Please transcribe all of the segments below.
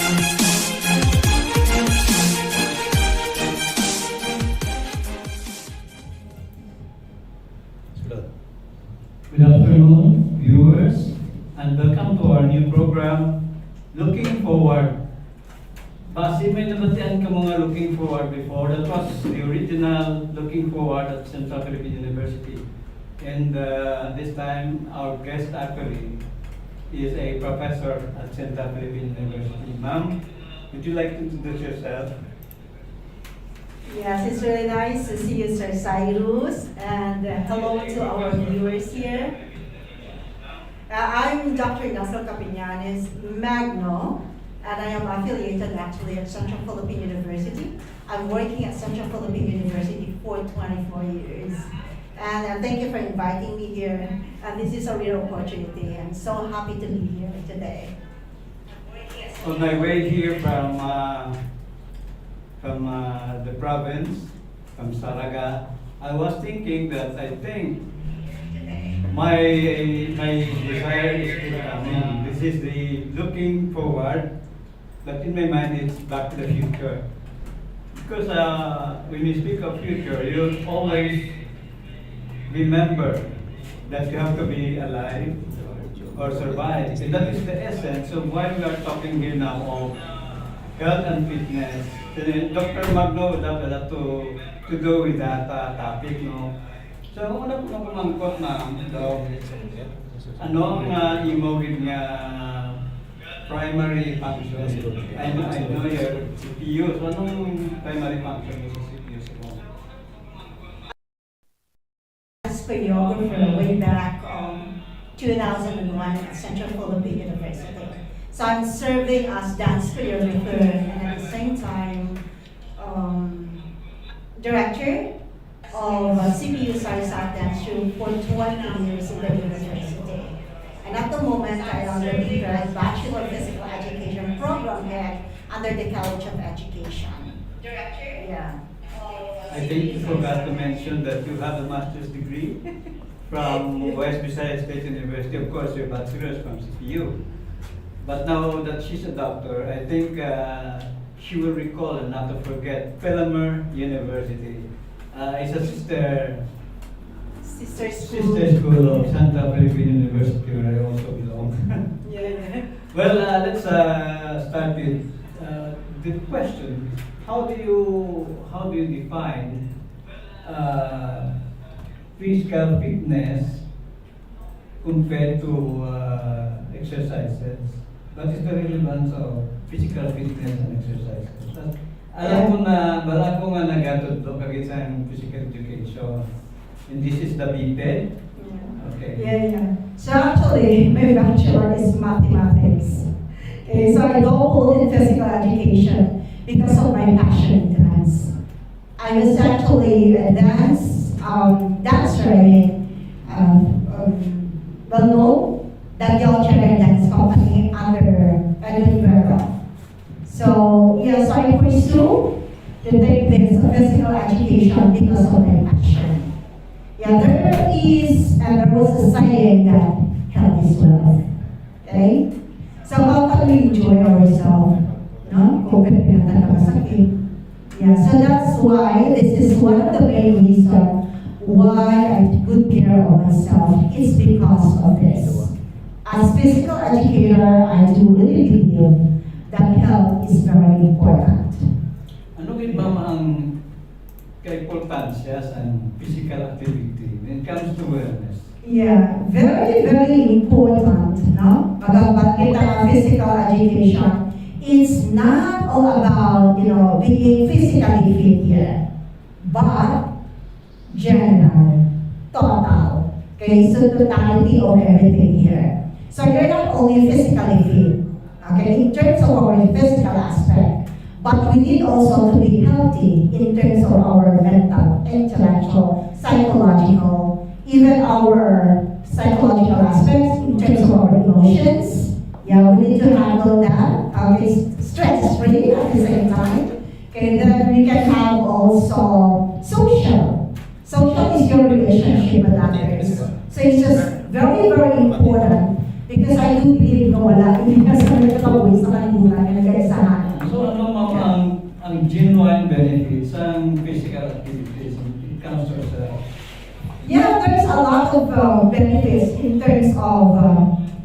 Good afternoon, viewers, and welcome to our new program, Looking Forward. Basi may nabatian ka mga looking forward before. That was the original Looking Forward at Central Philippine University. And this time, our guest actually is a professor at Central Philippine University. Ma'am, would you like to introduce yourself? Yes, it's really nice to see you, Sir Cyrus, and hello to our viewers here. I'm Dr. NECIL Capinanes-MAGNO, and I am affiliated actually at Central Philippine University. I'm working at Central Philippine University for 24 years. And thank you for inviting me here. And this is a real opportunity. I'm so happy to be here today. On my way here from the province, from Saraga, I was thinking that I think my desire is to come. This is the looking forward, but in my mind it's back to the future. Because when you speak of future, you always remember that you have to be alive or survive. And that is the essence of why we are talking here now of health and fitness. Dr. Magno would have a lot to do with that topic, no? So, una po kumangkot na ano ang imogid nga primary function? I know your CPU. So, anong primary function sa CPU mo? As choreographer way back 2001 at Central Philippine University. So I'm serving as dance choreographer and at the same time director of CPU Sarisat Dance Troupe for 20 years in the university. And at the moment I am the Bachelor of Physical Education Program Head under the College of Education. Director? Yeah. I think you forgot to mention that you have a master's degree from West Visayas State University. Of course, your bachelor's from CPU. But now that she's a doctor, I think she will recall and not to forget Philamer University. It's a sister school of Central Philippine University where I also belong. Yeah. Well, let's start with the question. How do you define physical fitness compared to exercises? What is the relevance of physical fitness and exercises? Alam ko na, wala ko nga nagatod do kagit sa physical education. And this is the BPED? Yeah. Okay. Yeah. So actually, my bachelor is mathematics. Okay, so I doubled in physical education because of my passion in dance. I was actually a dancer well known that the Algerian dance company under Edinburgh. So yes, I pursue to take this physical education because of my passion. Yeah, there was a saying that health is wealth. Okay? So how can we enjoy ourselves? No? Yeah, so that's why this is one of the main reasons why I take good care of myself. It's because of this. As physical educator, I do really believe that health is very important. Ano gid ba ang kaimportansya sa physical activity when it comes to wellness? Yeah, very, very important, no? Pag kita ng physical education, it's not all about, being physically fit here, but general, total. Okay, so totality of everything here. So you're not only physically fit, okay, in terms of our physical aspect, but we need also to be healthy in terms of our mental, intellectual, psychological, even our psychological aspects in terms of our emotions. Yeah, we need to handle that. Stress-free at the same time. Okay, then we can have also social. Social is your relationship with others. So it's just very, very important because I do believe na wala. Hindi ka sa mga tawis na kalimutan na nag-isa benefits in terms of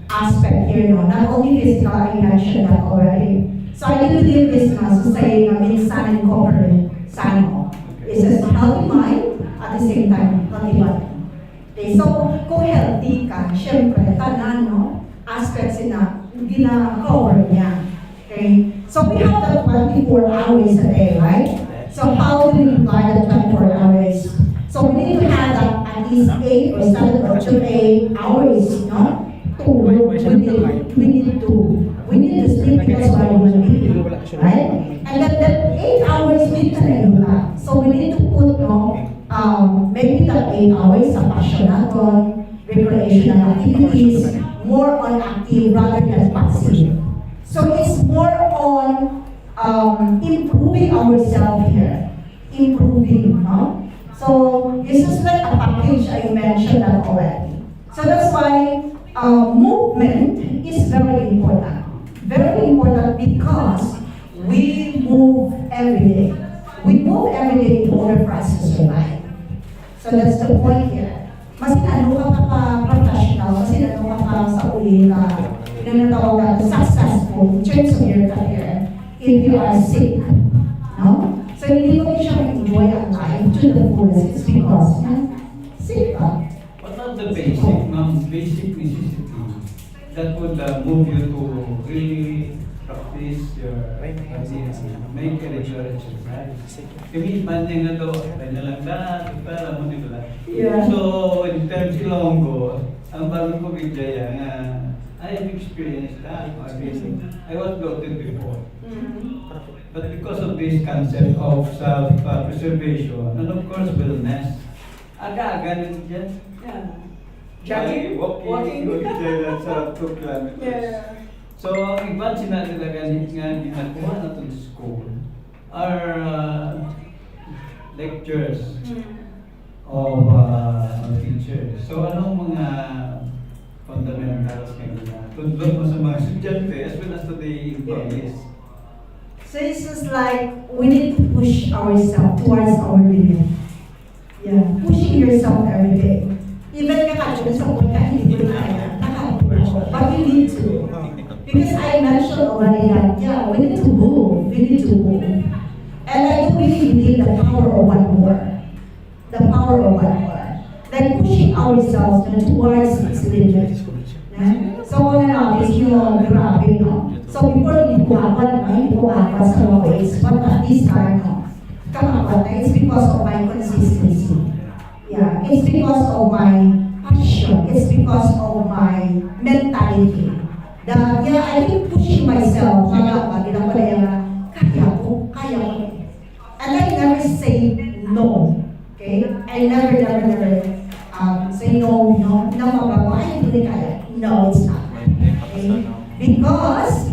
aspect here, no? Not only physical, I mentioned that already. So I believe this saying, minsan incorporate, sano. It says healthy mind, at the same time, healthy body. Okay, so kung healthy ka, syempre, tanan, no? Aspects na gina-cover niya. Okay? So we have the 24 hours a day, right? So how do we divide the 24 hours? So we need to have that at least 8 or 7 or 8 hours, no? To work. We need to sleep because we're human being, right? And that 8 hours we can do that. So we need to put, no, maybe that 8 hours sa passion natin, recreational activities, more on active rather than passive. So it's more on improving ourselves here, improving, no? So this is like a package I mentioned that already. So that's why movement is very important. Very important because we move every day. We move every day in order for us to survive. So that's the point here. Mas ano ka pa professional, mas ano ka pa sa uli na pinanatawag na successful in terms of your career if you are sick. No? So hindi mo siya enjoy ang life to the fullest. It's because sick ka. What are the basic necessities that would move you to really practice your make a regular exercise? Kami banding na to, ay nalagda, para mo nito lang. Yeah. So, in terms of Ilonggo, ang bago ko bigaya nga, I have experienced that. I was bloated before. But because of this concept of self-preservation, and of course wellness, aga-aga na dyan. Yeah. Jogging, walking, sa 2 kilometers. Yeah. So, ang iba sinatalaga nga ginagawa na itong school are lectures of teachers. So, anong mga fundamentals nga tundot mo sa mga estudyante as well as to the employees? So it's just like we need to push ourselves towards our limit. Yeah, pushing yourself every day. Even kakatulad sa point ka, hindi ko kaya, nakaka-push. But you need to. Because I mentioned already that, yeah, we need to move. We need to move. And I do really believe the power of one more. The power of one more. Like pushing ourselves towards its limit. So on and on, is grabe, no? So before hindi ko apat sa mga ways, but at this time, no? Kamapat na, it's because of my consistency. Yeah, it's because of my passion. It's because of my mentality. That, yeah, I keep pushing myself. Kaya ko. And I never say no. Okay? I never say no, ay, hindi kaya. No, it's not. Okay? Because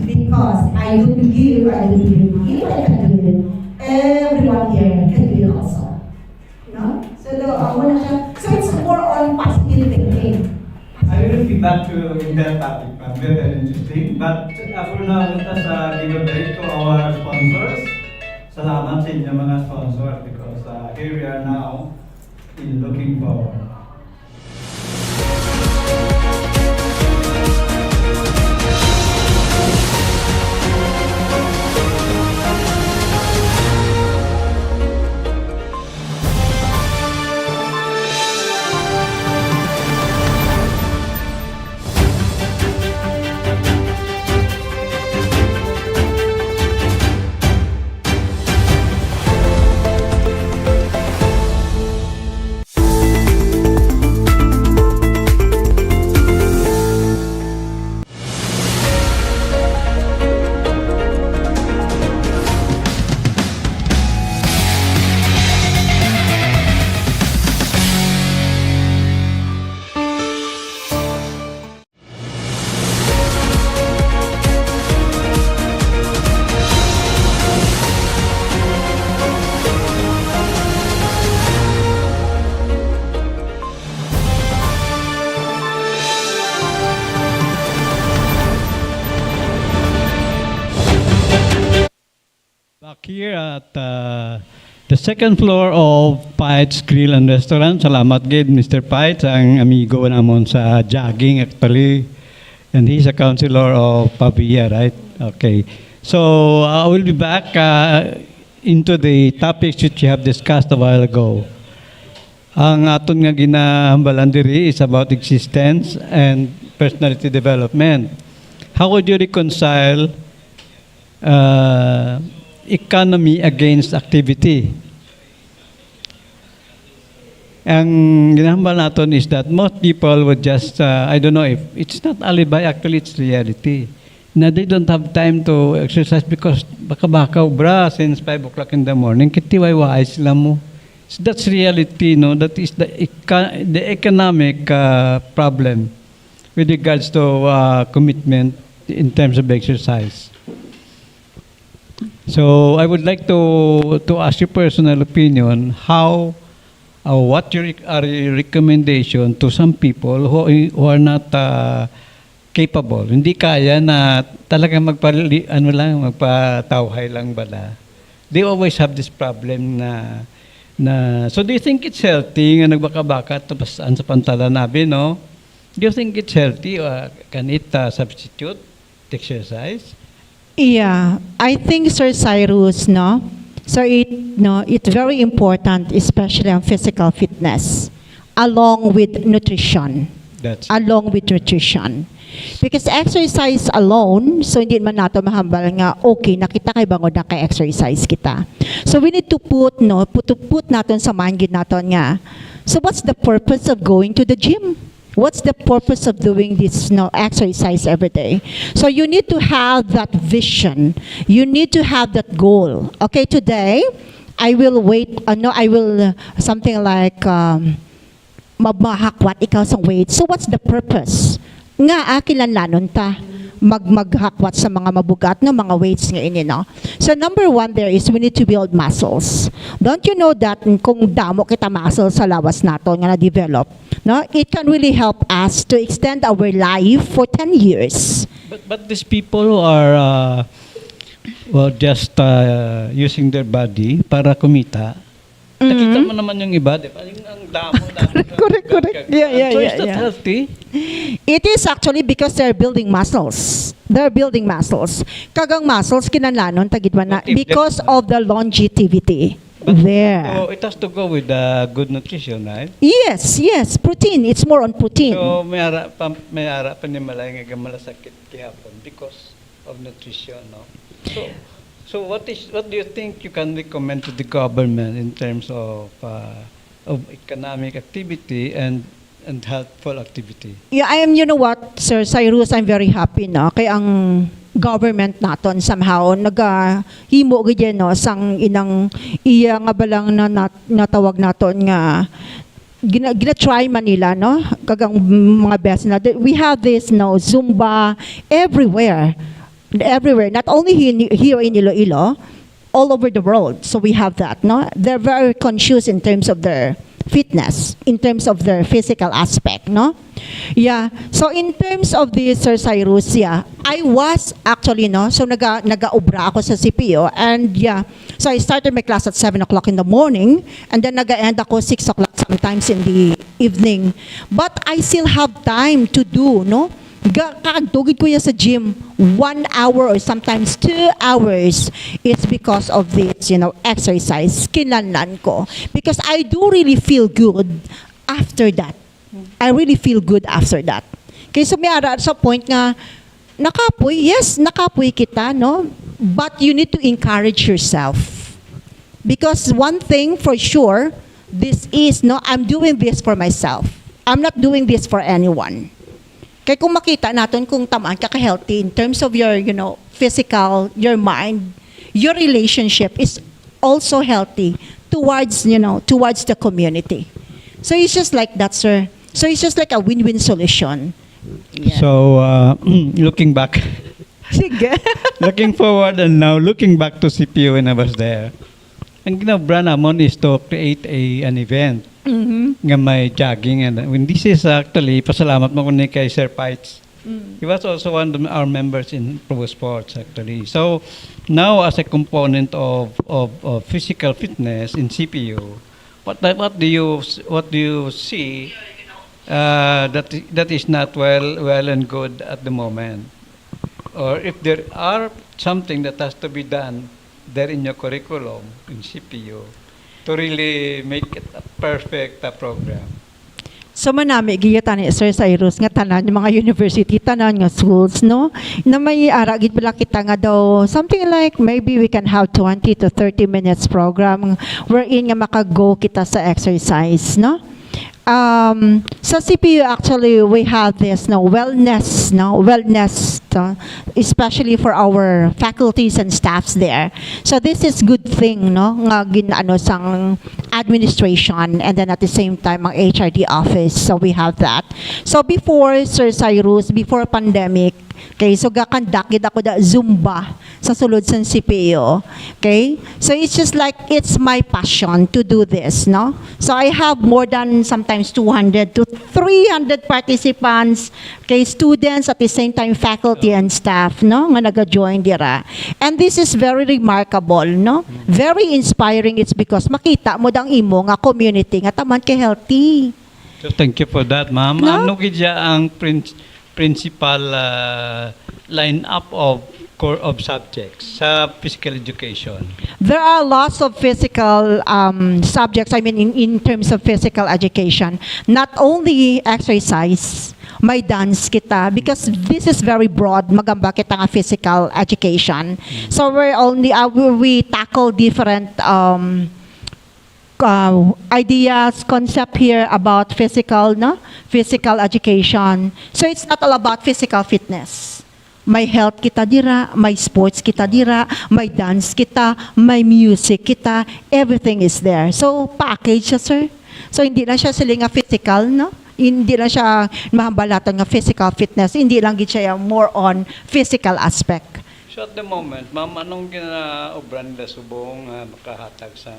I do believe if I can do it, everyone here can do it also. No? So it's more on positive thinking. I will be back to that topic, very interesting. But for now, let us give a break to our sponsors. Salamat sa inyo mga sponsors because here we are now in looking forward. Back here at The second floor of Pites Grill and Restaurant. Salamat gid Mr. Pites, ang amigo namon sa jogging actually. And he's a counselor of Pavia, right? Okay. So I will be back into the topics which you have discussed a while ago. Ang aton nga ginahambalan diri is about existence and personality development. How would you reconcile economy against activity? Ang ginahambal natin is that most people would just, I don't know if it's not alibi, actually it's reality. Na they don't have time to exercise because baka ubra since 5 o'clock in the morning, kitiwai-wai sila mo. So that's reality, no? That is the economic problem with regards to commitment in terms of exercise. So I would like to ask your personal opinion, how what are your recommendation to some people who are not capable, hindi kaya na talagang magpatawhay lang bala. They always have this problem na so do you think it's healthy nga nagbaka-baka tapos sa pantalan nabi, no? Do you think it's healthy or can it substitute exercise? Yeah, I think Sir Cyrus, no? So it's very important, especially on physical fitness, along with nutrition. Along with nutrition. Because exercise alone, so hindi man nato mahambal nga, okay, nakita kay bangod na kay exercise kita. So we need to put natin sa mind naton nga. So what's the purpose of going to the gym? What's the purpose of doing this exercise every day? So you need to have that vision. You need to have that goal. Okay, today, I will something like, mahakwat ikaw sa weight. So what's the purpose? Nga kilanlanon ta maghakwat sa mga mabugat na mga weights nga ini, no? So number one there is we need to build muscles. Don't you know that kung damo kita muscles sa lawas nato nga na-develop, no? It can really help us to extend our life for 10 years. But these people who are just using their body para kumita, nakita mo naman yung iba, di ba? Yung ang damo. Correct. Yeah. So is that healthy? It is actually because they're building muscles. Kagang muscles, kinalanon, tagidwa na, because of the longevity. There. So it has to go with good nutrition, right? Yes. Protein. It's more on protein. So may ara pa ni malay nga malasakit kihapon because of nutrition, no? So what do you think you can recommend to the government in terms of economic activity and healthful activity? Yeah, you know what, Sir Cyrus, I'm very happy, no? Kaya ang government naton somehow nagahimo gid no sang inang iya nga balang na natawag naton nga gina-try Manila, no? Kagang mga best na. We have this Zumba everywhere, not only here in Iloilo, all over the world. So we have that, no? They're very conscious in terms of their fitness, in terms of their physical aspect, no? Yeah. So in terms of the Sir Cyrus, yeah, I was actually, no? So naga-ubra ako sa CPO, and yeah, so I started my class at 7 o'clock in the morning, and then naga-end ako 6 o'clock sometimes in the evening. But I still have time to do, no? Kakagtugid ko yan sa gym 1 hour or sometimes 2 hours. It's because of this, exercise. Kinlanlan ko. Because I do really feel good after that. I really feel good after that. Kaya so may ara sa point nga, nakapoy kita, no? But you need to encourage yourself. Because one thing for sure, this is, no, I'm doing this for myself. I'm not doing this for anyone. Kaya kung makita natin kung tamaan ka healthy in terms of your, physical, your mind, your relationship is also healthy towards the community. So it's just like that, sir. So it's just like a win-win solution. Yeah. So looking back, Sige. looking forward and now looking back to CPO when I was there, ang ginabra namon is to create an event nga may jogging, and when this is actually pasalamat mo kundi kay Sir Pites He was also one of our members in Pro Sports, actually. So now, as a component of physical fitness in CPU, what do you see that is not well and good at the moment, or if there are something that has to be done there in your curriculum in CPU to really make it a perfect program? So manami giyata ni Sir Cyrus nga tanan yung mga university, tanan nga schools, no? Na may ara gid bala kita nga daw something like maybe we can have 20 to 30 minutes program wherein nga makago kita sa exercise, no? Sa CPU actually we have this wellness, especially for our faculties and staffs there. So this is good thing, no, nga ginaano sang administration, and then at the same time ang HRD office. So we have that. So before Sir Cyrus, before pandemic, okay, so gakandak gid ako da Zumba sa sulod sa CPU. Okay? So it's just like it's my passion to do this, no? So I have more than sometimes 200 to 300 participants, okay, students, at the same time faculty and staff, no, nga naga-join dira. And this is very remarkable, no? Very inspiring. It's because makita mo dang imo nga community nga taman kay healthy. So thank you for that, ma'am. No? Ano gidya ang principal line-up of subjects sa physical education? There are lots of physical subjects, I mean, in terms of physical education. Not only exercise, may dance kita, because this is very broad, magamba kita nga physical education. So we tackle different ideas, concept here about physical education. So it's not all about physical fitness. May health kita dira, may sports kita dira, may dance kita, may music kita, everything is there. So package siya, sir. So hindi lang siya sila nga physical, no? Hindi lang siya mahambalatan nga physical fitness, hindi lang gid siya more on physical aspect. So at the moment, ma'am, anong ginaobran nila subong makahatag sa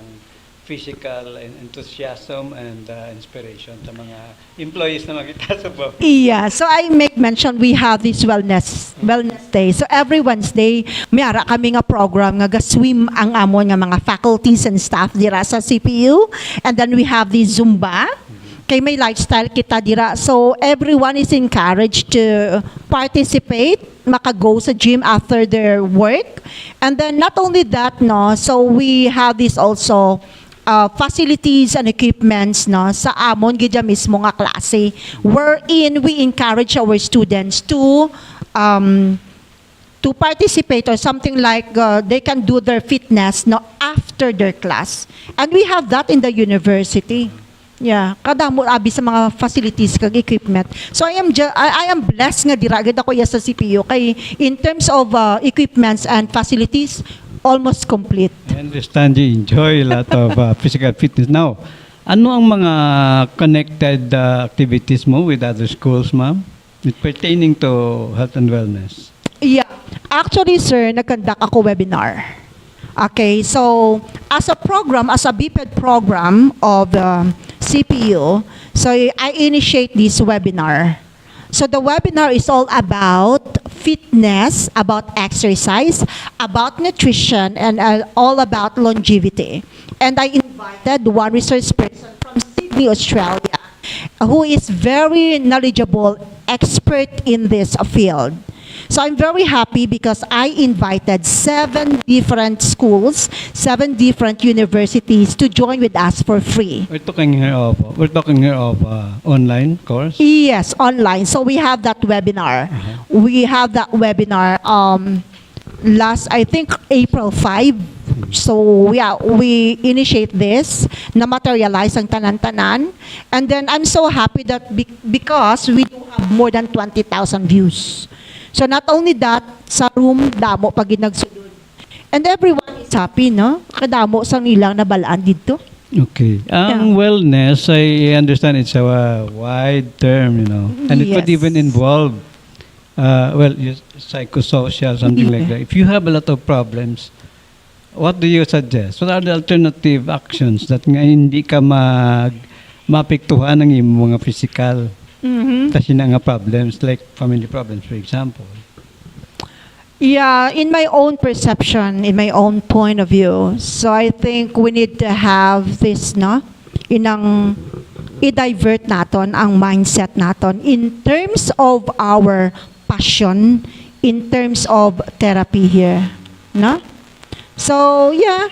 physical enthusiasm and inspiration sa mga employees na makita sa bawah? Yeah, so I make mention we have this wellness day. So every Wednesday, may ara kami nga program nga ga-swim ang amon nga mga faculties and staff dira sa CPU. And then we have the Zumba. Kay may lifestyle kita dira. So everyone is encouraged to participate, makago sa gym after their work. And then not only that, no, so we have this also facilities and equipments, no, sa amon gidya mismo nga klase, wherein we encourage our students to participate, or something like they can do their fitness, no, after their class. And we have that in the university. Yeah, kadamo abi sa mga facilities kag equipment. So I am blessed nga dira gid ako sa CPU kay in terms of equipments and facilities, almost complete. I understand you enjoy a lot of physical fitness. Now, ano ang mga connected activities mo with other schools, ma'am, pertaining to health and wellness? Yeah. Actually, sir, nag-conduct ako webinar. Okay, so as a program, as a BPED program of the CPU, so I initiate this webinar. So the webinar is all about fitness, about exercise, about nutrition, and all about longevity. And I invited one research person from Sydney, Australia, who is very knowledgeable, expert in this field. So I'm very happy because I invited 7 different schools, 7 different universities to join with us for free. We're talking here of online course? Yes, online. So we have that webinar. We have that webinar last, I think, April 5. So we initiate this, na materialize ang tanan-tanan. And then I'm so happy that because we do have more than 20,000 views. So not only that, sa room, damo pag ginagsulod. And everyone is happy, no? Kadamo sa nilang nabalaan dito. Okay. Ang wellness, I understand it's a wide term, you know. And it could Yes. even involve, psychosocial, something like that. If you have a lot of problems, what do you suggest? What are the alternative actions that nga hindi ka maapektuhan ng iyong mga physical Mhm. Kasi na nga problems, like family problems, for example. Yeah, in my own perception, in my own point of view, so I think we need to have this, no? Inang i-divert naton ang mindset naton in terms of our passion, in terms of therapy here, no? So, yeah.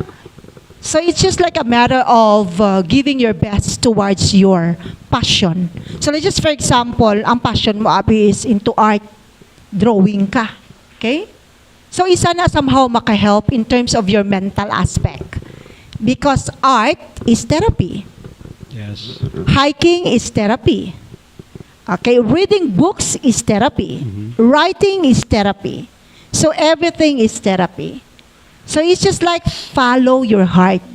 So it's just like a matter of giving your best towards your passion. So let's just, for example, ang passion mo, Abi, is into art, drawing ka. Okay? So isa na somehow makahelp in terms of your mental aspect. Because art is therapy. Yes. Hiking is therapy. Okay? Reading books is therapy. Writing is therapy. So everything is therapy. So it's just like follow your heart.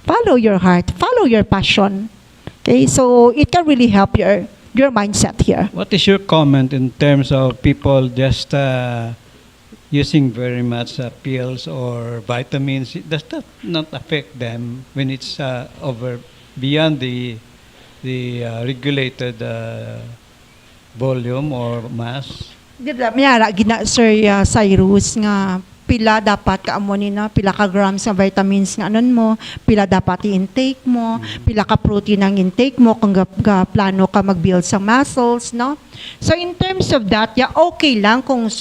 Follow your heart. Follow your passion. Okay? So it can really help your mindset here. What is your comment in terms of people just using very much pills or vitamins? Does that not affect them when it's over beyond the regulated volume or mass? Mayara gina Sir Cyrus nga pila dapat kaamonin na pila ka grams ng vitamins nga anon mo, pila dapat i-intake mo, pila ka protein ang intake mo kung plano ka mag-build sa muscles, no? So in terms of that, yeah, okay lang kung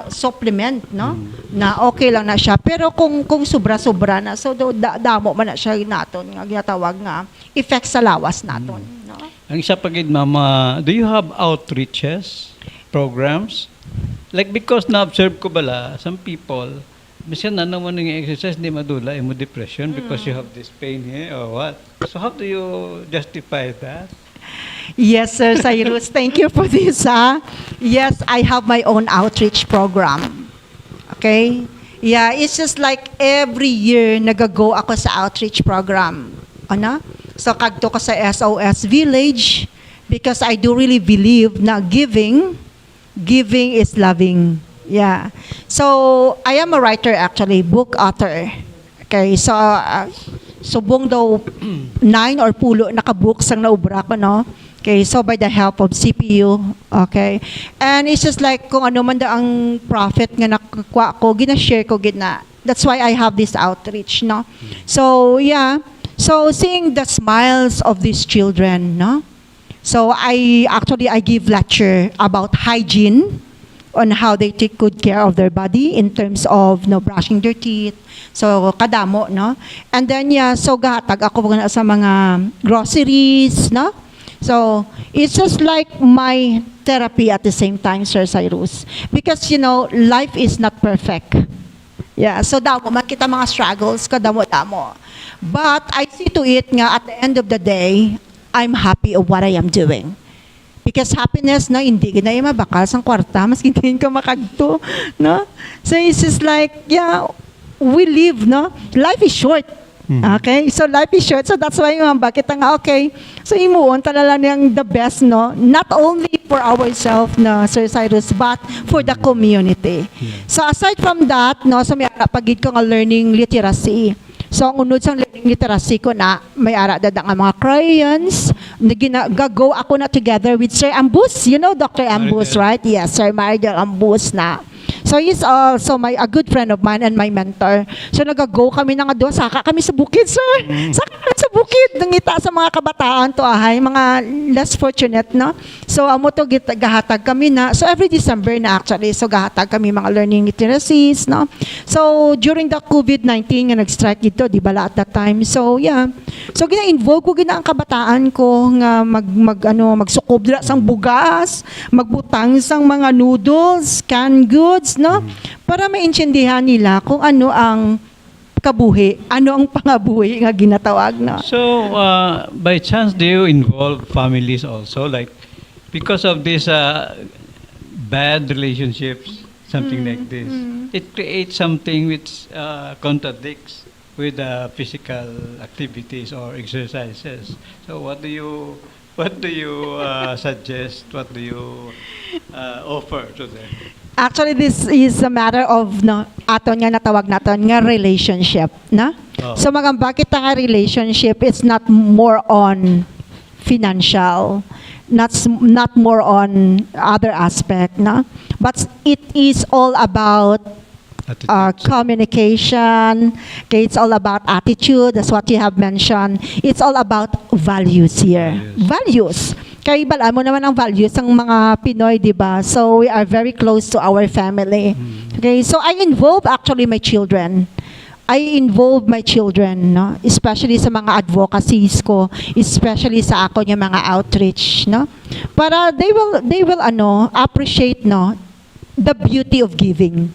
supplement, no? Na okay lang na siya, pero kung sobra-sobra na, so damo man na siya naton nga ginatawag nga effect sa lawas naton, no? Ang isa pagid mama, do you have outreaches, programs? Like because na-observe ko bala, some people, minsan na naman ng exercise, di madula, mo depression because you have this pain here or what? So how do you justify that? Yes, Sir Cyrus. Thank you for this. Yes, I have my own outreach program. Okay? Yeah, it's just like every year nagago ako sa outreach program. Ano? So kagto ko sa SOS Village because I do really believe na giving is loving. Yeah. So I am a writer actually, book author. Okay, so subong daw 9 or 10 naka-books ang naubra ko, no? Okay, so by the help of CPU, okay? And it's just like kung ano man da ang profit nga nakuha ko, gina-share ko gina. That's why I have this outreach, no? So, yeah. So, seeing the smiles of these children, no? So, I give lecture about hygiene, on how they take good care of their body in terms of brushing their teeth. So, kadamo, no? And then, yeah, so gahatag ako sa mga groceries, no? So, it's just like my therapy at the same time, Sir Cyrus. Because, life is not perfect. Yeah, so damo, makita mga struggles, kadamo-damo. But, I see to it nga, at the end of the day, I'm happy of what I am doing. Because happiness, no, hindi na yung mabakal sa kwarta, mas hindi ka makagto, no? So it's just like, yeah, we live, no? Life is short. Okay? So life is short. So that's why bakit nga, okay. So imuon talaga niyang the best, no? Not only for ourselves, no, Sir Cyrus, but for the community. So aside from that, no, so may pagid ko nga learning literacy. So, ang unod sa learning literacy ko na, may ara dadang ang mga crayons, go ako na together with Sir Ambus. You know Dr. Ambus, right? Yes, Sir Maridel Ambus na. So, he's also a good friend of mine and my mentor. So, nag-go kami na nga doon. Saka kami sa bukid, sir. Saka kami sa bukid. Nangita sa mga kabataan to ahay, mga less fortunate, no? So, amo to gahatag kami na. So, every December na actually. So, gahatag kami mga learning literacies, no? So, during the COVID-19 nga nag-strike dito, di bala at that time. So, yeah. So, gina-involve ko ang kabataan ko nga magsukob dila sang bugas, magbutang sang mga noodles, canned goods, no? Para maintindihan nila kung ano ang kabuhi, ano ang pangabuhi nga ginatawag, no? So, by chance, do you involve families also? Like, because of this bad relationships, something like this, it creates something which contradicts with physical activities or exercises. So, what do you suggest? What do you offer to them? Actually, this is a matter of aton nga natawag naton nga relationship, na? Oh. So bakit nga relationship, it's not more on financial. not more on other aspect, no? But it is all about communication. Okay, it's all about attitude. That's what you have mentioned. It's all about values here. Values. Kaya ibalaan mo naman ang values ng mga Pinoy, di ba? So we are very close to our family. Okay, so I involve actually my children. No? Especially sa mga advocacies ko, especially sa ako yung mga outreach, no? Para they will appreciate, no, the beauty of giving.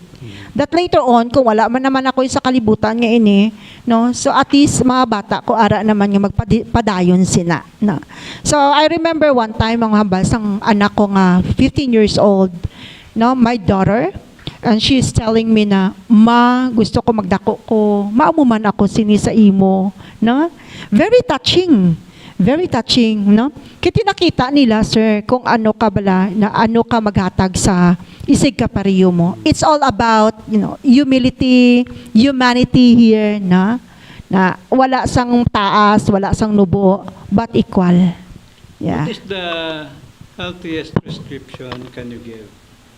That later on, kung wala man naman ako sa kalibutan nga ini, no? So at least mga bata ko ara naman yung magpadayon sila, no? So I remember one time ang hambal sang anak ko nga 15 years old, no, my daughter, and she is telling me na, "Ma, gusto ko magdako ko. Maamuman ako sini sa imo." No? Very touching. Very touching, no? Kiti nakita nila, sir, kung ano ka bala, na ano ka maghatag sa isig kapariyo mo. It's all about, humility, humanity here, na wala sang taas, wala sang nubo, but equal. Yeah. What is the healthiest prescription can you give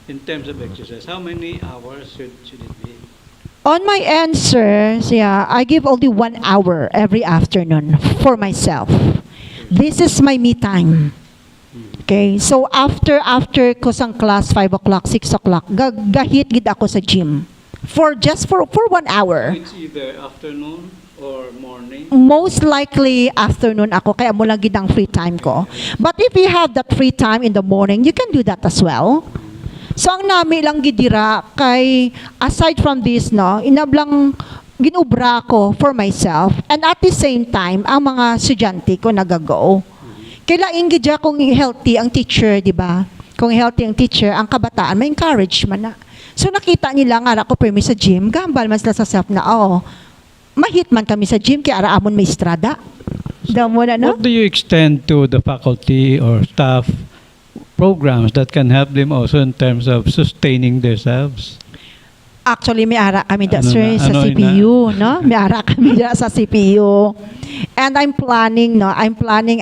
in terms of exercise? How many hours should it be? On my answers, yeah, I give only 1 hour every afternoon for myself. This is my me time. Okay, so after ko sang class, 5 o'clock, 6 o'clock, gahit gid ako sa gym. For 1 hour. It's either afternoon or morning? Most likely afternoon ako, kaya mo lang gid ang free time ko. But if you have that free time in the morning, you can do that as well. So ang nami lang gidira kay aside from this, no, inablang ginubra ko for myself, and at the same time ang mga estudyante ko nagago. Kailaing gidya kung healthy ang teacher, di ba? Kung healthy ang teacher, ang kabataan may encourage man na. So nakita nila nga ako permi sa gym, gambal mas sa self na mahit man kami sa gym kaya araamon may estrada. Damo na, no? What do you extend to the faculty or staff programs that can help them also in terms of sustaining themselves? Actually, may ara kami Ano sir, na? sa Ano CPU, no? May ara kami sa CPU. And I'm planning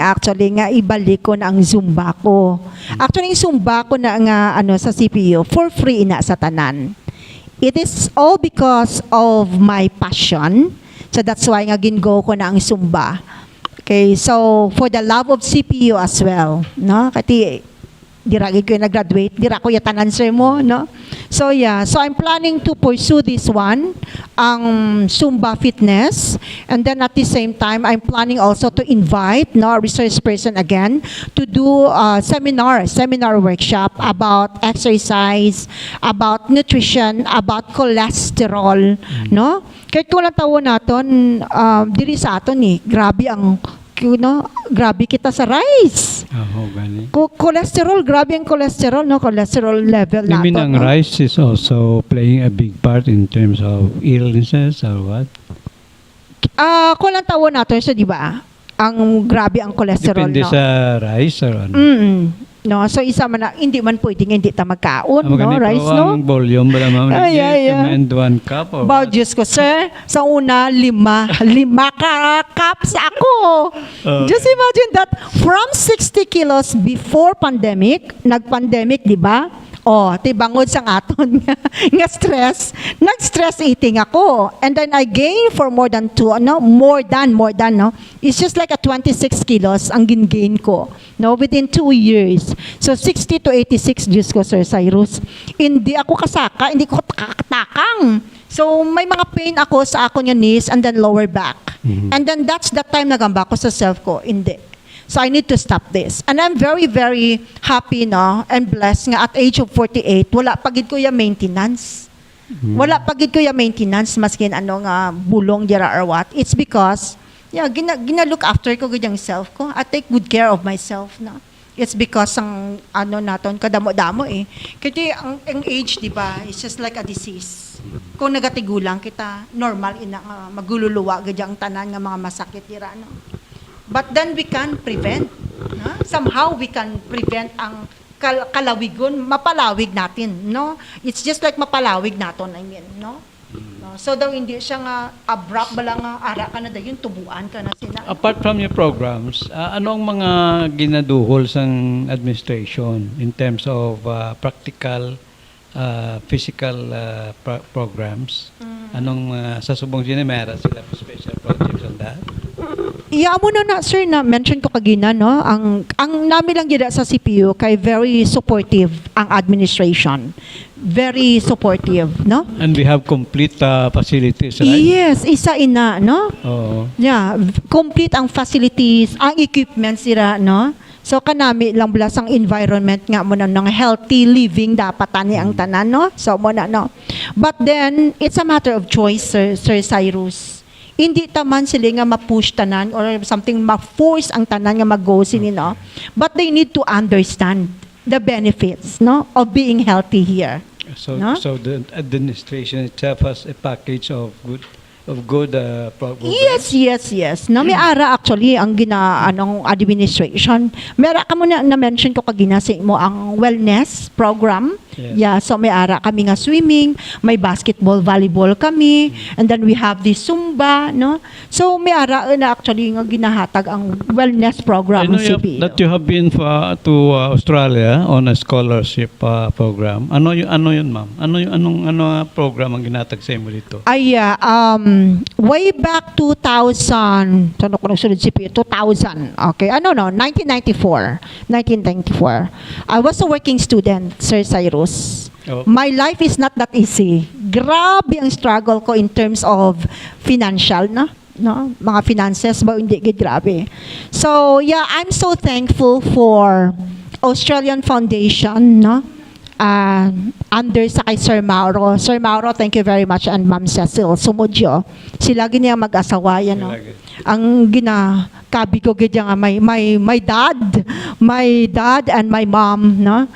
actually nga ibalik ko na ang Zumba ko. Actually, yung Zumba ko na nga sa CPU for free ina sa tanan. It is all because of my passion. So that's why nga gingo ko na ang Zumba. Okay, so for the love of CPU as well, no? Kati dira gid ko na-graduate, dira ko yatanan sir mo, no? So yeah, so I'm planning to pursue this one, ang Zumba fitness, and then at the same time, I'm planning also to invite, no, a resource person again to do a seminar workshop about exercise, about nutrition, about cholesterol, no? Kaya kung lang tawo naton, diri sa aton grabe kita sa rice. Gani. Cholesterol, grabe ang cholesterol, no? Cholesterol level You mean nato. ang rice is also playing a big part in terms of illnesses or what? Kung lang tawo nato, so di ba? Ang grabe ang cholesterol, Depende no? sa rice or ano? No, so isa man na, hindi man pwedeng hindi ta magkaon, no? Ganito Rice, no? ang volume ba naman? Ay. Recommend 1 cup or Bao, what? Diyos ko, sir, sa una, 5 cups ako. Just imagine that, from 60 kilos before pandemic, nag-pandemic, di ba? Tibangod sang aton nga stress. Nag-stress eating ako. And then I gained for more than, no? It's just like a 26 kilos ang gin-gain ko, no? Within 2 years. So 60 to 86, Diyos ko, Sir Cyrus. Hindi ako kasaka, hindi ko takang. So may mga pain ako sa akong knees and then lower back. And then that's the time nagamba ko sa self ko. Hindi. So I need to stop this. And I'm very, very happy, no, and blessed nga at age of 48, wala pagid ko yung maintenance. Wala pagid ko yung maintenance, maskin nga bulong dira or what. It's because, gina-look after ko gid yung self ko. I take good care of myself, no. It's because ang naton kadamo-damo eh. Kasi ang age, di ba, it's just like a disease. Kung nagatigulang kita, normal magululuwa gid ang tanan nga mga masakit dira, no. But then we can prevent. No? Somehow we can prevent ang kalawigon, mapalawig natin, no? It's just like mapalawig naton, no? No? So daw hindi siya nga abrupt bala nga ara ka na dayon tubuan ka na sina. Apart from your programs, ano ang mga ginaduhol sa administration in terms of practical, physical programs? Anong sa subong sinimera sila special projects on that? Iya mo na sir na mention ko kagina no ang namin lang gid sa CPU kay very supportive ang administration. Very supportive, no? And we have complete facilities, right? Yes, isa ina, no? Oo. Yeah, complete ang facilities, ang equipment sila, no? So kanami lang blas ang environment nga mo na ng healthy living dapat tani ang tanan, no? So mo na, no? But then it's a matter of choice, Sir Cyrus. Hindi taman sila nga ma-push tanan or something ma-force ang tanan nga mag-go sini, no? But they need to understand the benefits, no, of being healthy here. So, No? so the administration itself has a package of good programs. Yes. No, may ara actually ang anong administration. Mera ka mo na mention ko kagina sa mo ang wellness program. Yes. Yeah, so may ara kami nga swimming, may basketball, volleyball kami, and then we have the Zumba, no? So may ara na actually nga ginahatag ang wellness I program know ng CPO. that you have been to Australia on a scholarship program. Ano yun, ma'am? Ano program ang ginatag sa inyo dito? Way back 2000, saan ako nagsunod CPO? 2000, okay. 1994. I was a working student, Sir Cyrus. Oh. My life is not that easy. Grabe ang struggle ko in terms of financial, no? Mga finances ba hindi gid grabe. So, yeah, I'm so thankful for Australian Foundation, no? Under sa kay Sir Mauro. Sir Mauro, thank you very much, and Ma'am Cecil Sumudyo. Sila gini ang mag-asawa yan, no? Ang ginakabi ko gid nga my dad and my mom, no?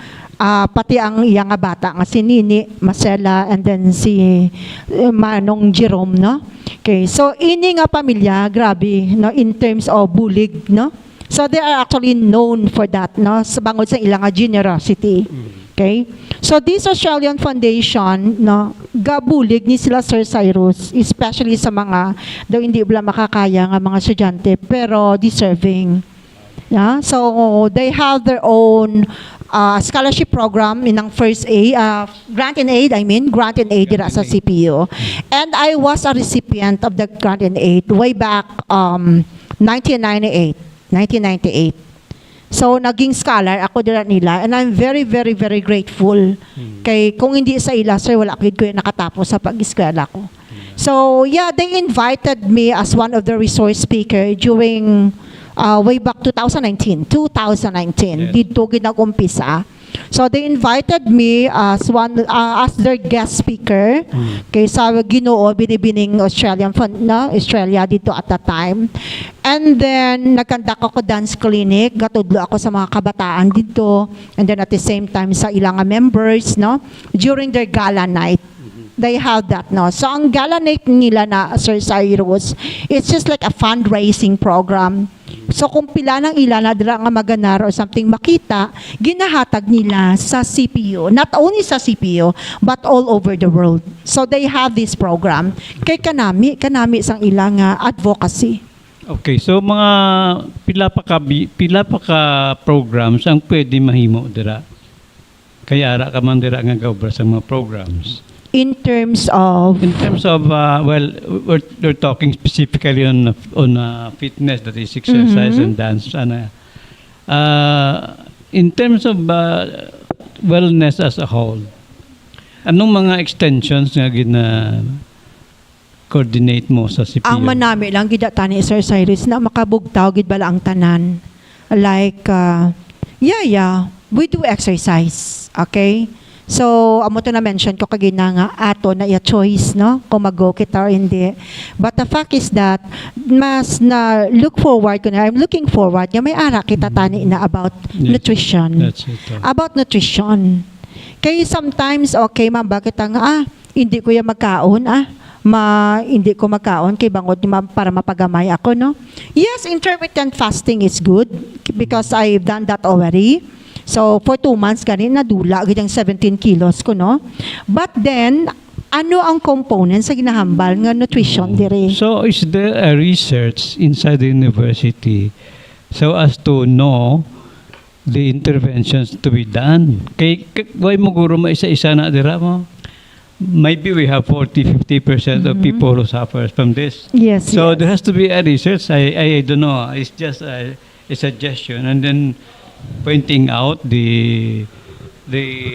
Pati ang iyang nga bata nga si Nini, Marcela, and then si Manong Jerome, no? Okay, so ini nga pamilya, grabe, no, in terms of bulig, no? So they are actually known for that, no? Sa bangod sa ilang nga generosity. Okay? So this Australian Foundation, no, gabulig ni sila Sir Cyrus, especially sa mga daw hindi bala makakaya nga mga estudyante pero deserving. Yeah? So they have their own scholarship program in ang first grant and aid dira sa CPU. And I was a recipient of the grant and aid way back 1998. So naging scholar ako dira nila, and I'm very very very grateful. Kay kung hindi sa ila sir wala gid ko nakatapos sa pag-eskwela ko. So yeah, they invited me as one of the resource speaker during way back 2019. Yes. Dito gid nag-umpisa. So they invited me as as their guest speaker. Kay sa Ginoo binibining Australian Fund na Australia dito at that time. And then nagkandak ako dance clinic, gatudlo ako sa mga kabataan dito. And then at the same time sa ilang members, no, during their gala night. They have that, no. So ang gala night nila na Sir Cyrus, it's just like a fundraising program. So kung pila ng ilan na dira nga maganar or something makita, ginahatag nila sa CPU. Not only sa CPU, but all over the world. So they have this program. Kay kanami sang ilang advocacy. Okay, so mga pila pa ka programs ang pwede mahimo dira. Kaya ara ka man dira nga gaobra sa mga programs. In terms of well, we're talking specifically on fitness, that is exercise and dance. In terms of wellness as a whole, anong mga extensions nga coordinate mo sa CPO? ang manami lang gid tani Sir Cyrus na makabugtaw gid bala ang tanan. Like we do exercise, okay? So, amo to na mention ko kagina nga ato na choice, no, kung mag-go kita or hindi. But the fact is that mas na look forward ko na, I'm looking forward nga may ara kita tani na about nutrition. That's it. About nutrition. Kaya sometimes, okay ma'am, bakit hindi ko yung magkaon, hindi ko magkaon kay bangod para mapagamay ako, no? Yes, intermittent fasting is good because I've done that already. So, for 2 months, ganun, nadula, ganyang 17 kilos ko, no? But then, ano ang components sa ginahambal nga nutrition dire? So is there a research inside the university so as to know the interventions to be done? Why mo guro isa-isa na dira mo? Maybe we have 40-50% of people who suffer from this. Yes. So yes. there has to be a research. I don't know. It's just a suggestion, and then pointing out the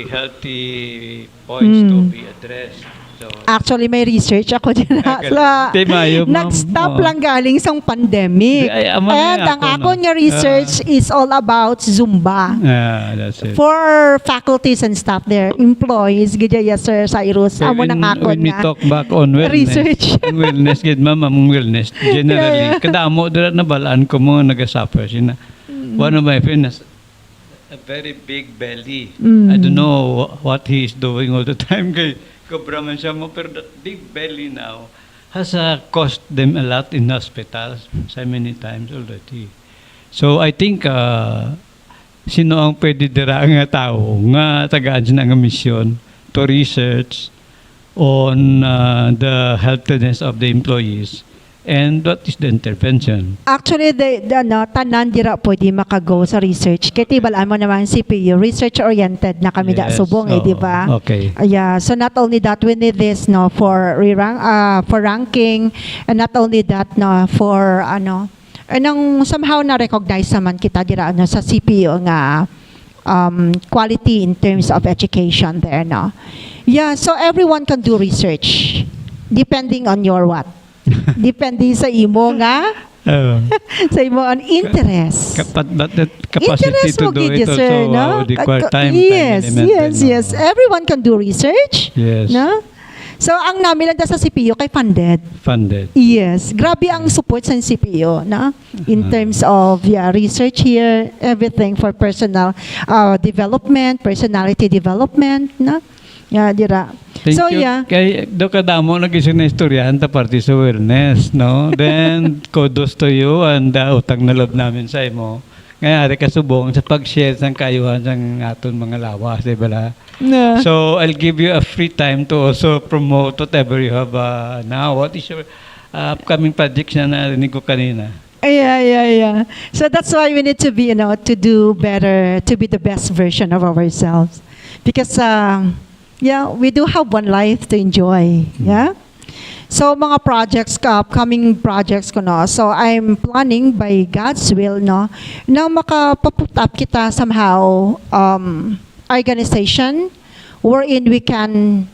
healthy points to be addressed. So, Actually, may research ako din. Nag-stop Oo. lang galing sa pandemic. Ay, amo And na ang ako, ako no? nga research is all about Zumba. that's it. For faculties and staff there, employees, gidya yes sir, Cyrus. Amo nang ako when we nga. talk back on wellness, Research. wellness, gid ma'am, ang wellness, generally, Yeah. kadamo dira na balaan ko mga nag-suffer. One of my friends has a very big belly. I don't know what he is doing all the time. Kay Cobra man siya mo, pero that big belly now has cost them a lot in hospitals so many times already. So I think sino ang pwede dira nga tao nga tagaan siya nga mission to research on the healthiness of the employees and what is the intervention. Actually, tanan dira pwede makago sa research. Kaya tibalaan mo naman CPU, research-oriented na kami da Yes, subong di ba? Okay. Yeah, so not only that, we need this for ranking, and not only that for anong somehow na recognize naman kita dira sa CPU nga quality in terms of education there Yeah, so everyone can do research depending on your what. Depende sa imo nga sa imo ang interest. That capacity Interest to mo do gid it sir, also require time Yes, element, yes. Everyone can do research. Yes. No? So ang namin lang sa CPU kay funded. Funded. Yes, grabe ang support sa CPU, na? In terms of research here, everything for personal development, personality development, na? Yeah, dira. Thank So you. yeah. Kay do kadamo nagising na istoryahan ta parte sa wellness, no? Then kudos to you and utang na loob namin sa imo. Ngayon ka subong sa pag-share sang kayuhan sang aton mga lawas, di ba? Na. So I'll give you a free time to also promote whatever you have now. What is your upcoming projects na narinig ko kanina? Yeah. So that's why we need to be, to do better, to be the best version of ourselves. Because, we do have one life to enjoy. Yeah? So, mga projects, upcoming projects ko, So, I'm planning by God's will, na makapaput up kita somehow, organization wherein we can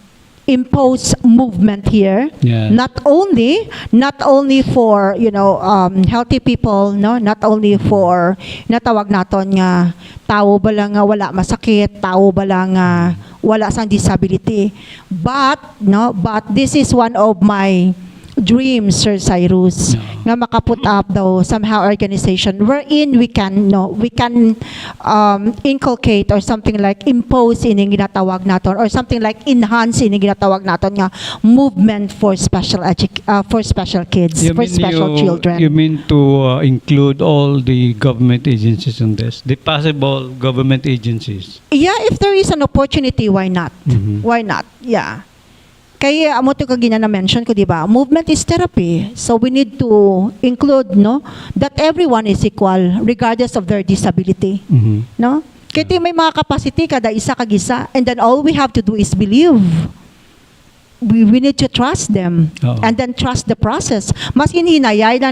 impose movement here. Yeah. Not only for healthy people, not only for natawag naton nga tao ba lang nga wala masakit, tao ba lang nga wala sang disability, but this is one of my dreams, Sir Cyrus, nga makaput up daw somehow organization wherein we can inculcate or something like impose ining ginatawag naton or something like enhance ining ginatawag naton nga movement for special kids, for special children. You mean to include all the government agencies in this? The possible government agencies? Yeah, if there is an opportunity, why not? Why not? Yeah. Kaya amo to kagina na mention ko, di ba? Movement is therapy. So we need to include that everyone is equal regardless of their disability. No? Kaya may mga capacity kada isa kagisa, and then all we have to do is believe. We need to trust them and then trust the process. Mas hinayay na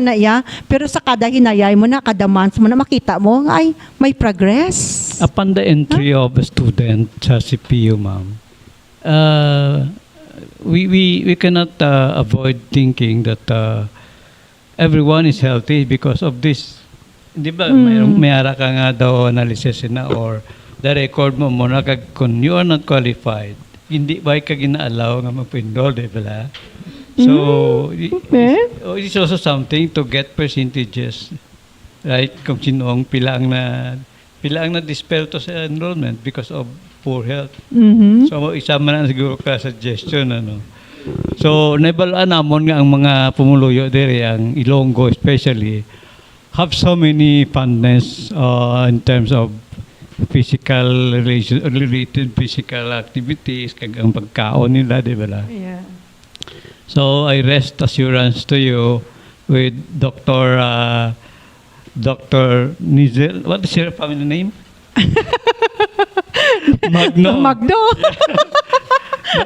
pero sa kada hinayay mo na, kada months mo na makita mo, ay, may progress. Upon the entry of a student sa CPU, ma'am, we cannot avoid thinking that everyone is healthy because of this. Di ba, may ara ka nga daw analysis na or the record mo na kung you are not qualified, hindi ba ka gina-allow nga magpa-enroll, di ba? So, it's also something to get percentages, right? Kung sinoong pilang na dispel to sa enrollment because of poor health. So, isa man na siguro ka suggestion, So, naibalaan namon nga ang mga pumuluyo dire, ang Ilonggo especially, have so many fundness in terms of related physical activities, kag ang pagkaon nila, di ba la? Yeah. So I rest assurance to you with Dr. NECIL, what is your family name? Magno. Magno.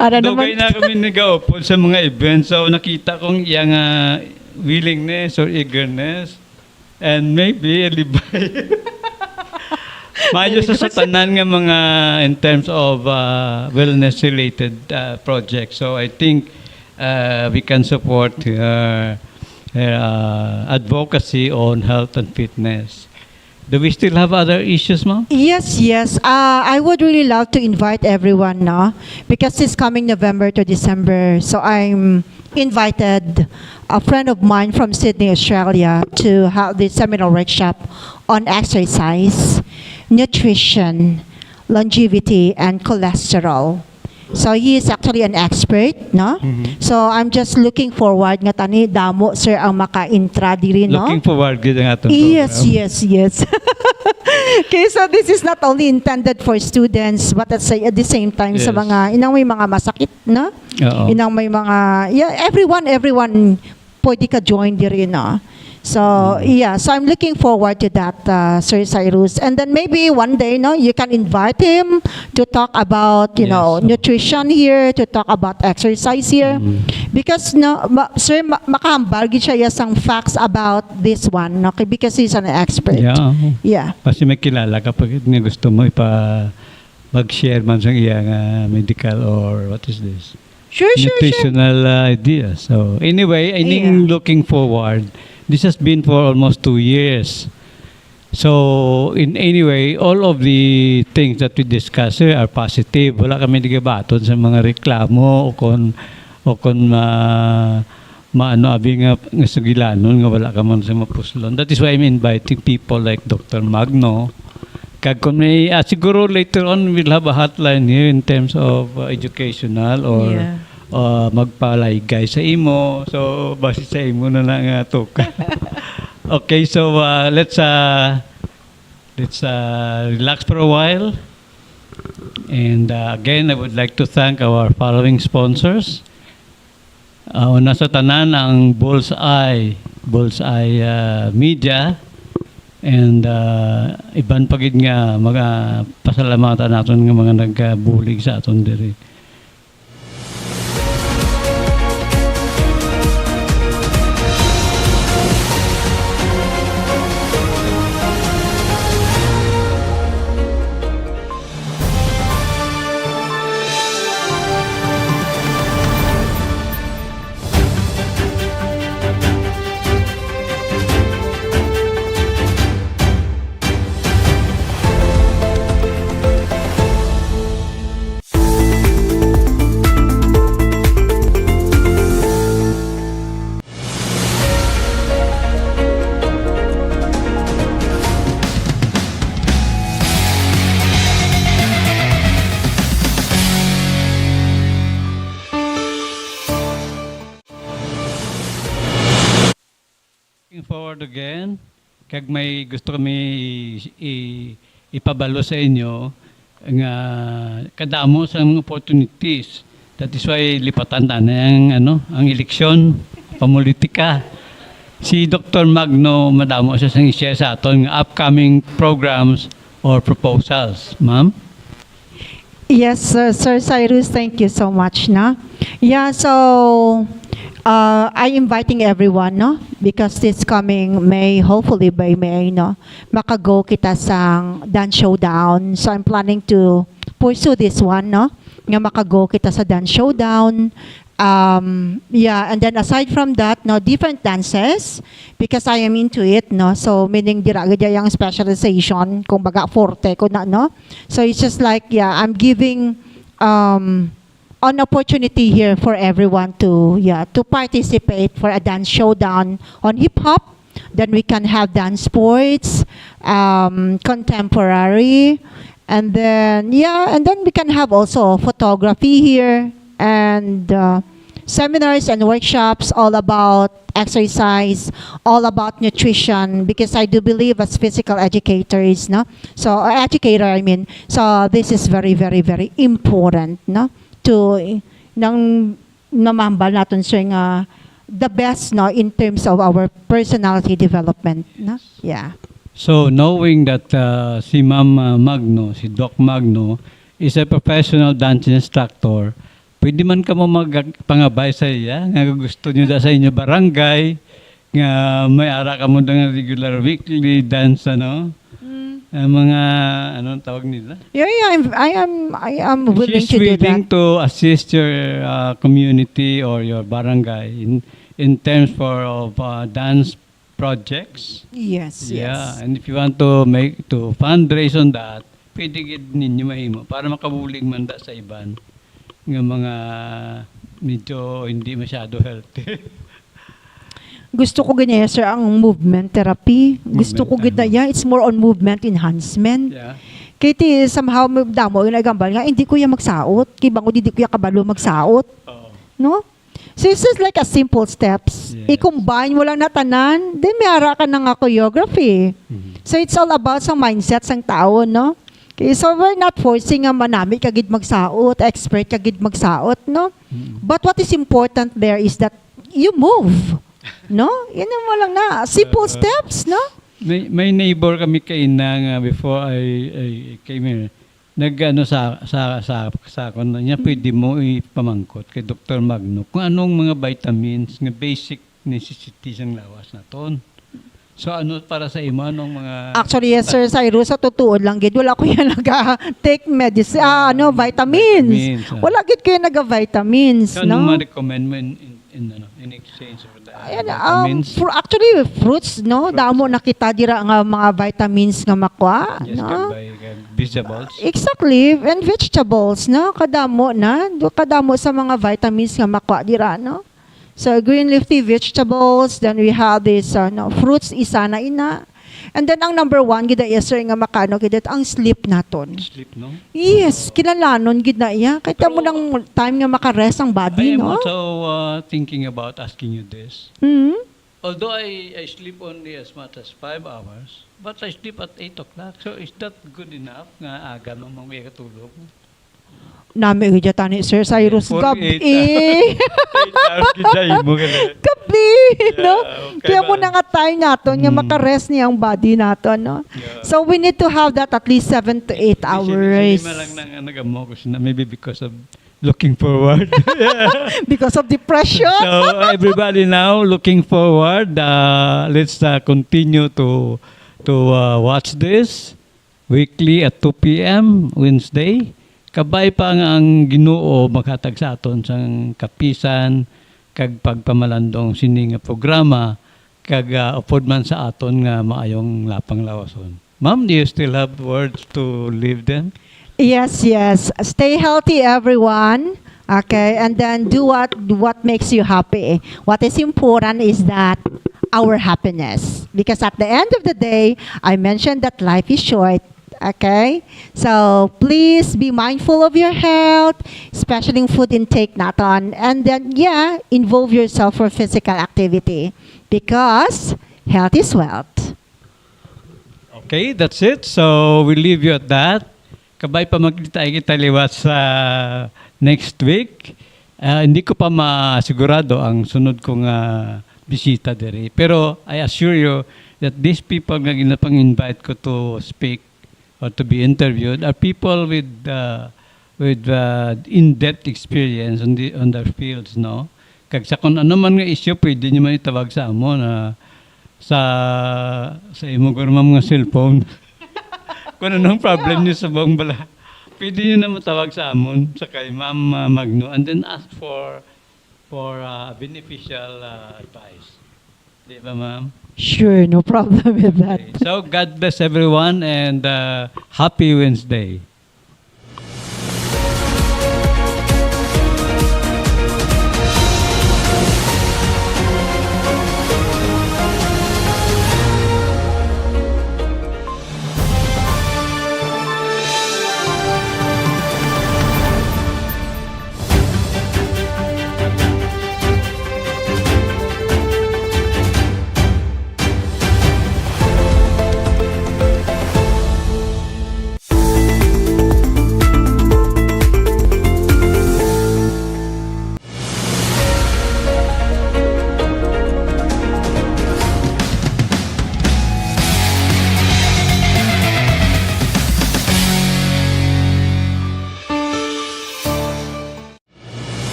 Ano Dugay naman? na kami nag-open sa mga events. So nakita kong iyang willingness or eagerness and maybe libay. Mayo sa tanan nga mga in terms of wellness related projects. So I think we can support her advocacy on health and fitness. Do we still have other issues, ma'am? Yes, yes. I would really love to invite everyone, no? Because it's coming November to December. So I'm invited a friend of mine from Sydney, Australia, to have this seminar workshop on exercise, nutrition, longevity, and cholesterol. So he is actually an expert, no? So I'm just looking forward nga tani damo sir ang maka-intra diri, no? Looking forward gid ang atong Yes, program. yes. Okay, so this is not only intended for students, but at the same time sa Yes. mga inang may mga masakit, no? Oo. Inang may mga everyone pwede ka join diri, no? So so I'm looking forward to that, Sir Cyrus. And then maybe one day, no, you can invite him to talk about, you Yes. know, nutrition here, to talk about exercise here. Because, no, sir, makahambal gid siya some facts about this one, okay? Because he's an expert. Yeah. Yeah. Kasi may kilala kapag nga gusto mo mag-share man sa iyang medical or what is this? Sure. Nutritional ideas. So anyway, I think Yeah. looking forward. This has been for almost 2 years. So in anyway, all of the things that we discuss here are positive. Wala kami digabaton sa mga reklamo o kon maano abi nga sugilanon nga wala ka man sa mapuslon. That is why I'm inviting people like Dr. Magno. Kag kung may siguro later on we'll have a hotline here in terms of educational or Yeah. magpalaygay sa imo. So base sa imo na lang atok. Okay, so let's relax for a while. And again, I would like to thank our following sponsors. Una sa tanan ang Bullseye Media. And iban pagid nga mga pasalamatan naton nga mga nagbulig sa aton diri. Looking forward again. Kag may gusto kami ipabalo sa inyo nga kadamo sa mga opportunities. That is why lipatan na ang eleksyon, pamulitika. Si Dr. Magno madamo siya sang i-share sa aton nga upcoming programs or proposals. Ma'am? Yes, Sir Cyrus, thank you so much, no? Yeah, so I'm inviting everyone, no? Because this coming May, hopefully by May, no? Makago kita sang dance showdown. So I'm planning to pursue this one, no? Nga makago kita sa dance showdown. And then aside from that, no, different dances because I am into it, no. So meaning dira gid yung specialization kung baga forte ko na, no. So it's just like I'm giving an opportunity here for everyone to participate for a dance showdown on hip hop. Then we can have dance sports, contemporary, and then we can have also photography here and seminars and workshops all about exercise, all about nutrition, because I do believe as physical educators, no? So, educator, I mean. So, this is very, very, very important, no? To, nang namambal natin siya nga, the best, no, in terms of our personality development, no? Yeah. So knowing that si Ma'am Magno, si Doc Magno, is a professional dance instructor, pwede man ka mo magpangabay sa iya, nga gusto nyo da sa inyo barangay, nga may ara ka mo ng regular weekly dance, ano? Mga, anong tawag nila? Yeah, I am willing She's to do willing that. to assist your community or your barangay in terms of dance projects. Yes, Yeah, yes. and if you want to fundraise on that, pwede gid ninyo mahimo para makabulig man da sa iban nga mga medyo hindi masyado healthy. Gusto ko ganyan, sir, ang movement therapy. Gusto ko Movement, ganyan, it's more on movement enhancement. Yeah. Kaya ti, somehow, damo, yung nagambal nga, hindi ko yan magsaot. Kibango, hindi ko yan kabalo magsaot. Oh. No? So it's just like a simple steps. Yes. I-combine mo lang na tanan, then may ara ka ng choreography. Mhm. So it's all about sa mindset sang tao, no? Okay, so we're not forcing nga manami kagid magsaot, expert kagid magsaot, no? Mhm. But what is important there is that you move. No? Yan mo lang na. Simple steps, no? May neighbor kami kaina nga before I came here. Nag-ano sa kuno niya, pwede mo ipamangkot kay Dr. Magno kung anong mga vitamins nga basic necessities ang lawas naton. So ano para sa imo anong mga Actually, yes, Sir Cyrus, sa totoo lang, gid, wala ko yan nag-take medicine, vitamins. Vitamins, Wala gid ko yan nag-vitamins, so, anong no? ma-recommend mo in exchange for the Ayan, vitamins? actually, fruits, no? Damo nakita dira nga mga vitamins nga makwa, Yes, no? by vegetables. Exactly, and vegetables, no? Kadamo na, kadamo sa mga vitamins nga makwa dira, no? So green leafy vegetables, then we have this fruits isa na ina. And then ang number one gid iya sir nga makano gid ang sleep naton. Sleep, no? Yes, kinalanon gid na iya. Kay mo nang time nga makarest ang I body, am no? also thinking about asking you this. Hmm? Although I sleep only as much as 5 hours, but I sleep at 8 o'clock. So is that good enough nga aga mo mamaya katulog? Nami gid tani Sir Cyrus 48 gabi. 8 hours kiday mo gani. Gabi, no? okay Kaya mo ba? na nga time naton nga makarest niya ang body naton, no? Yeah. So we need to have that at least 7 to 8 hours. Hindi lang nang nagamo ko siya, maybe because of looking forward. Because of depression. So everybody now looking forward. Let's continue to watch this weekly at 2 p.m. Wednesday. Kabay pa nga ang Ginoo maghatag sa aton sang kapisan kag pagpamalandong sini nga programa kag upod man sa aton nga maayong lapang lawason. Ma'am, do you still have words to leave them? Yes, yes. Stay healthy, everyone. Okay, and then do what makes you happy. What is important is that our happiness, because at the end of the day, I mentioned that life is short. Okay, so please be mindful of your health, especially in food intake naton, and then involve yourself for physical activity because health is wealth. Okay, that's it. So we leave you at that. Kabay pa magkita liwat sa next week. Hindi ko pa masigurado ang sunod kong bisita diri. Pero I assure you that these people nga ginapang-invite ko to speak or to be interviewed are people with in-depth experience on their fields, no? Kag sa kung ano man nga issue, pwede nyo man itawag sa amo na sa imo gurma mga cellphone. Kung anong problem nyo sa buong bala, pwede nyo na matawag sa amon sa kay Ma'am Magno and then ask for beneficial advice. Di ba, ma'am? Sure, no problem with that. Okay. So God bless everyone and happy Wednesday.